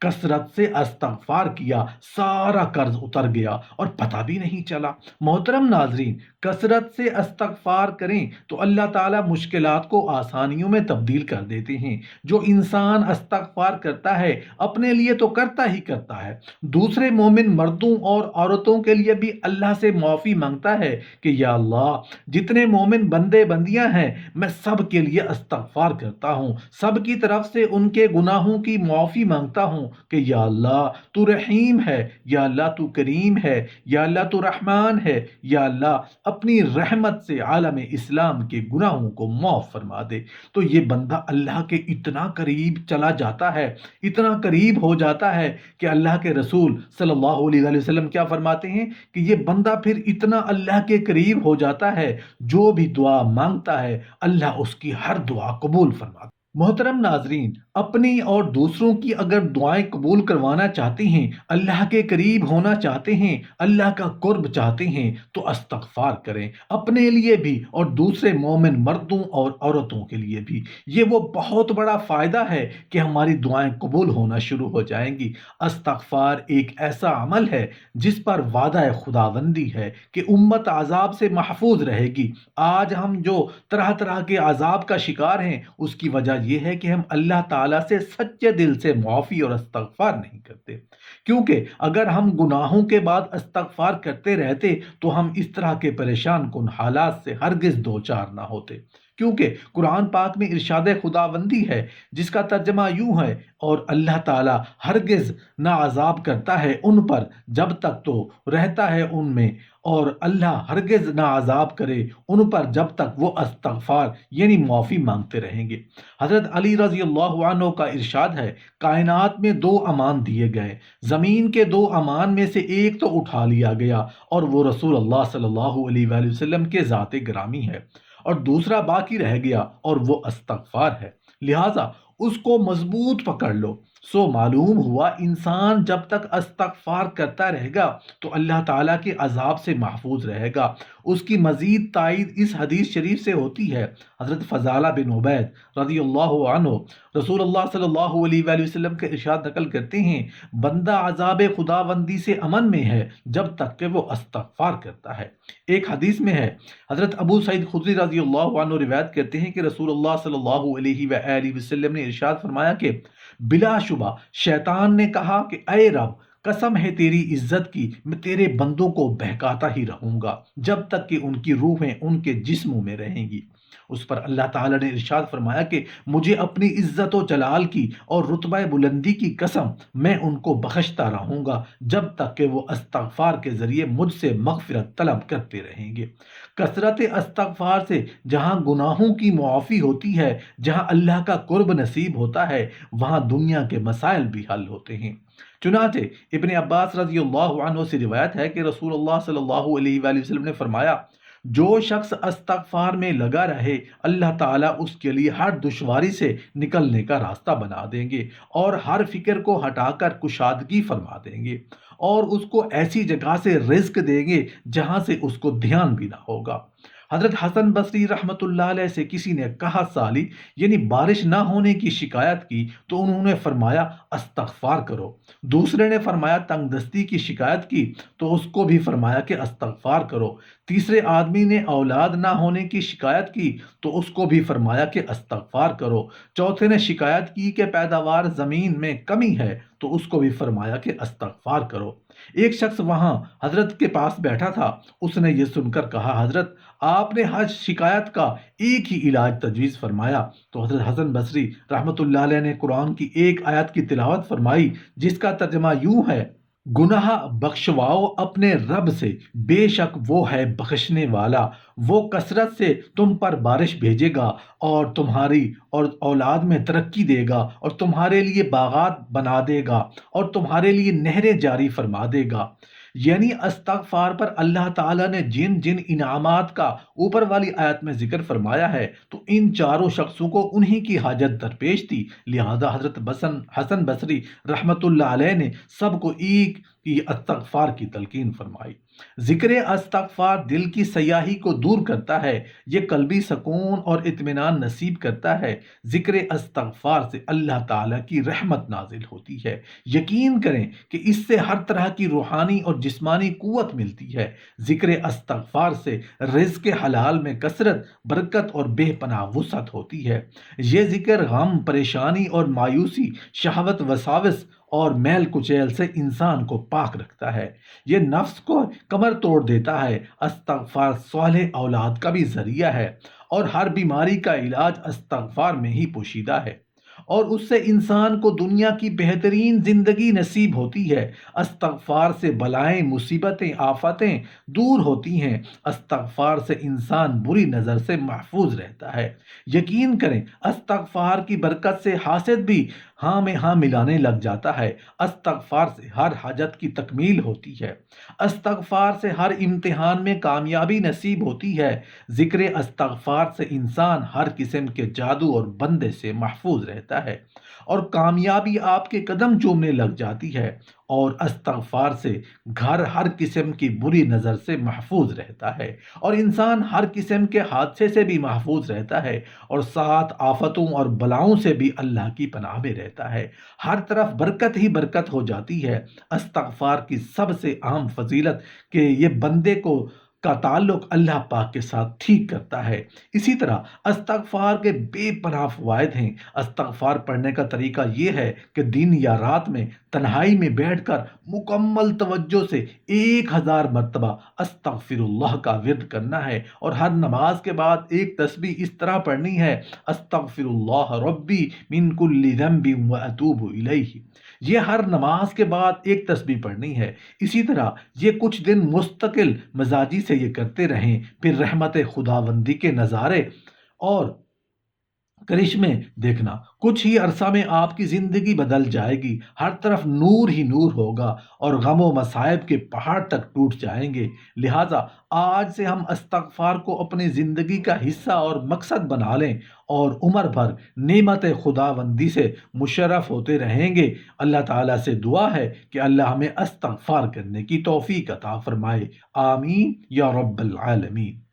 کثرت سے استغفار کیا، سارا قرض اتر گیا اور پتہ بھی نہیں چلا۔ محترم ناظرین، کثرت سے استغفار کریں تو اللہ تعالیٰ مشکلات کو آسانیوں میں تبدیل کر دیتے ہیں۔ جو انسان استغفار کرتا ہے اپنے لیے تو کرتا ہی کرتا ہے، دوسرے مومن مردوں اور عورتوں کے لیے بھی اللہ سے معافی مانگتا ہے کہ یا اللہ، جتنے مومن بندے بندیاں ہیں میں سب کے لیے استغفار کرتا ہوں، سب کی طرف سے ان کے گناہوں کی معافی مانگتا ہوں کہ یا اللہ تو رحیم ہے، یا اللہ تو کریم ہے، یا اللہ تو رحمان ہے، یا اللہ اپنی رحمت سے عالم اسلام کے گناہوں کو معاف فرما دے۔ تو یہ بندہ اللہ کے اتنا قریب چلا جاتا ہے، اتنا قریب ہو جاتا ہے کہ اللہ کے رسول صلی اللہ علیہ وآلہ وسلم کیا فرماتے ہیں کہ یہ بندہ پھر اتنا اللہ کے قریب ہو جاتا ہے، جو بھی دعا مانگتا ہے اللہ اس کی ہر دعا قبول فرماتا ہے۔ محترم ناظرین، اپنی اور دوسروں کی اگر دعائیں قبول کروانا چاہتے ہیں، اللہ کے قریب ہونا چاہتے ہیں، اللہ کا قرب چاہتے ہیں تو استغفار کریں، اپنے لیے بھی اور دوسرے مومن مردوں اور عورتوں کے لیے بھی۔ یہ وہ بہت بڑا فائدہ ہے کہ ہماری دعائیں قبول ہونا شروع ہو جائیں گی۔ استغفار ایک ایسا عمل ہے جس پر وعدہ خداوندی ہے کہ امت عذاب سے محفوظ رہے گی۔ آج ہم جو طرح طرح کے عذاب کا شکار ہیں، اس کی وجہ یہ ہے کہ ہم اللہ تعالیٰ سے سچے دل سے معافی اور استغفار نہیں کرتے۔ کیونکہ اگر ہم گناہوں کے بعد استغفار کرتے رہتے تو ہم اس طرح کے پریشان کن حالات سے ہرگز دوچار نہ ہوتے۔ کیونکہ قرآن پاک میں ارشاد خداوندی ہے جس کا ترجمہ یوں ہے، اور اللہ تعالیٰ ہرگز نہ عذاب کرتا ہے ان پر جب تک تو رہتا ہے ان میں، اور اللہ ہرگز نہ عذاب کرے ان پر جب تک وہ استغفار یعنی معافی مانگتے رہیں گے۔ حضرت علی رضی اللہ عنہ کا ارشاد ہے، کائنات میں دو امان دیے گئے، زمین کے دو امان میں سے ایک تو اٹھا لیا گیا اور وہ رسول اللہ صلی اللہ علیہ وآلہ وسلم کے ذات گرامی ہے، اور دوسرا باقی رہ گیا اور وہ استغفار ہے، لہٰذا اس کو مضبوط پکڑ لو۔ سو معلوم ہوا انسان جب تک استغفار کرتا رہے گا تو اللہ تعالیٰ کے عذاب سے محفوظ رہے گا۔ اس کی مزید تائید اس حدیث شریف سے ہوتی ہے، حضرت فضالہ بن عبید رضی اللہ عنہ رسول اللہ صلی اللہ علیہ وآلہ وسلم کے ارشاد نقل کرتے ہیں، بندہ عذاب خداوندی سے امن میں ہے جب تک کہ وہ استغفار کرتا ہے۔ ایک حدیث میں ہے، حضرت ابو سعید خدری رضی اللہ عنہ روایت کرتے ہیں کہ رسول اللہ صلی اللہ علیہ وآلہ وسلم نے ارشاد فرمایا کہ بلا شبہ شیطان نے کہا کہ اے رب، قسم ہے تیری عزت کی، میں تیرے بندوں کو بہکاتا ہی رہوں گا جب تک کہ ان کی روحیں ان کے جسموں میں رہیں گی۔ اس پر اللہ تعالیٰ نے ارشاد فرمایا کہ مجھے اپنی عزت و جلال کی اور رتبہ بلندی کی قسم، میں ان کو بخشتا رہوں گا جب تک کہ وہ استغفار کے ذریعے مجھ سے مغفرت طلب کرتے رہیں گے۔ کثرت استغفار سے جہاں گناہوں کی معافی ہوتی ہے، جہاں اللہ کا قرب نصیب ہوتا ہے، وہاں دنیا کے مسائل بھی حل ہوتے ہیں۔ چنانچہ ابن عباس رضی اللہ عنہ سے روایت ہے کہ رسول اللہ صلی اللہ علیہ وآلہ وسلم نے فرمایا، جو شخص استغفار میں لگا رہے اللہ تعالیٰ اس کے لیے ہر دشواری سے نکلنے کا راستہ بنا دیں گے اور ہر فکر کو ہٹا کر کشادگی فرما دیں گے، اور اس کو ایسی جگہ سے رزق دیں گے جہاں سے اس کو دھیان بھی نہ ہوگا۔ حضرت حسن بصری رحمۃ اللہ علیہ سے کسی نے کہا سالی یعنی بارش نہ ہونے کی شکایت کی تو انہوں نے فرمایا استغفار کرو۔ دوسرے نے فرمایا تنگ دستی کی شکایت کی تو اس کو بھی فرمایا کہ استغفار کرو۔ تیسرے آدمی نے اولاد نہ ہونے کی شکایت کی تو اس کو بھی فرمایا کہ استغفار کرو۔ چوتھے نے شکایت کی کہ پیداوار زمین میں کمی ہے تو اس کو بھی فرمایا کہ استغفار کرو۔ ایک شخص وہاں حضرت کے پاس بیٹھا تھا، اس نے یہ سن کر کہا، حضرت آپ نے ہر شکایت کا ایک ہی علاج تجویز فرمایا۔ تو حضرت حسن بصری رحمۃ اللہ علیہ نے قرآن کی ایک آیت کی تلاوت فرمائی جس کا ترجمہ یوں ہے، گناہ بخشواؤ اپنے رب سے، بے شک وہ ہے بخشنے والا، وہ کثرت سے تم پر بارش بھیجے گا اور تمہاری اور اولاد میں ترقی دے گا اور تمہارے لیے باغات بنا دے گا اور تمہارے لیے نہریں جاری فرما دے گا۔ یعنی استغفار پر اللہ تعالیٰ نے جن جن انعامات کا اوپر والی آیت میں ذکر فرمایا ہے تو ان چاروں شخصوں کو انہی کی حاجت درپیش تھی، لہذا حضرت حسن بصری رحمۃ اللہ علیہ نے سب کو ایک کی استغفار کی تلقین فرمائی۔ ذکر استغفار دل کی سیاہی کو دور کرتا ہے، یہ قلبی سکون اور اطمینان نصیب کرتا ہے۔ ذکر استغفار سے اللہ تعالیٰ کی رحمت نازل ہوتی ہے۔ یقین کریں کہ اس سے ہر طرح کی روحانی اور جسمانی قوت ملتی ہے۔ ذکر استغفار سے رزق حلال میں کثرت، برکت اور بے پناہ وسعت ہوتی ہے۔ یہ ذکر غم، پریشانی اور مایوسی، شہوت وساوس اور میل کچیل سے انسان کو پاک رکھتا ہے۔ یہ نفس کو کمر توڑ دیتا ہے۔ استغفار صالح اولاد کا بھی ذریعہ ہے، اور ہر بیماری کا علاج استغفار میں ہی پوشیدہ ہے، اور اس سے انسان کو دنیا کی بہترین زندگی نصیب ہوتی ہے۔ استغفار سے بلائیں، مصیبتیں، آفتیں دور ہوتی ہیں۔ استغفار سے انسان بری نظر سے محفوظ رہتا ہے۔ یقین کریں، استغفار کی برکت سے حاسد بھی ہاں میں ہاں ملانے لگ جاتا ہے۔ استغفار سے ہر حاجت کی تکمیل ہوتی ہے۔ استغفار سے ہر امتحان میں کامیابی نصیب ہوتی ہے۔ ذکر استغفار سے انسان ہر قسم کے جادو اور بندے سے محفوظ رہتا ہے، اور کامیابی آپ کے قدم چومنے لگ جاتی ہے۔ اور استغفار سے گھر ہر قسم کی بری نظر سے محفوظ رہتا ہے، اور انسان ہر قسم کے حادثے سے بھی محفوظ رہتا ہے، اور سات آفتوں اور بلاؤں سے بھی اللہ کی پناہ میں رہتا ہے۔ ہر طرف برکت ہی برکت ہو جاتی ہے۔ استغفار کی سب سے اہم فضیلت کہ یہ بندے کو کا تعلق اللہ پاک کے ساتھ ٹھیک کرتا ہے۔ اسی طرح استغفار کے بے پناہ فوائد ہیں۔ استغفار پڑھنے کا طریقہ یہ ہے کہ دن یا رات میں تنہائی میں بیٹھ کر مکمل توجہ سے 1000 مرتبہ استغفر اللہ کا ورد کرنا ہے، اور ہر نماز کے بعد ایک تسبیح اس طرح پڑھنی ہے: استغفر اللہ ربی من کل ذنب واتوب الیہ۔ یہ ہر نماز کے بعد ایک تسبیح پڑھنی ہے۔ اسی طرح یہ کچھ دن مستقل مزاجی سے یہ کرتے رہیں، پھر رحمت خداوندی کے نظارے اور کرشمے دیکھنا۔ کچھ ہی عرصہ میں آپ کی زندگی بدل جائے گی، ہر طرف نور ہی نور ہوگا، اور غم و مصائب کے پہاڑ تک ٹوٹ جائیں گے۔ لہٰذا آج سے ہم استغفار کو اپنی زندگی کا حصہ اور مقصد بنا لیں، اور عمر بھر نعمت خداوندی سے مشرف ہوتے رہیں گے۔ اللہ تعالیٰ سے دعا ہے کہ اللہ ہمیں استغفار کرنے کی توفیق عطا فرمائے۔ آمین یا رب العالمین۔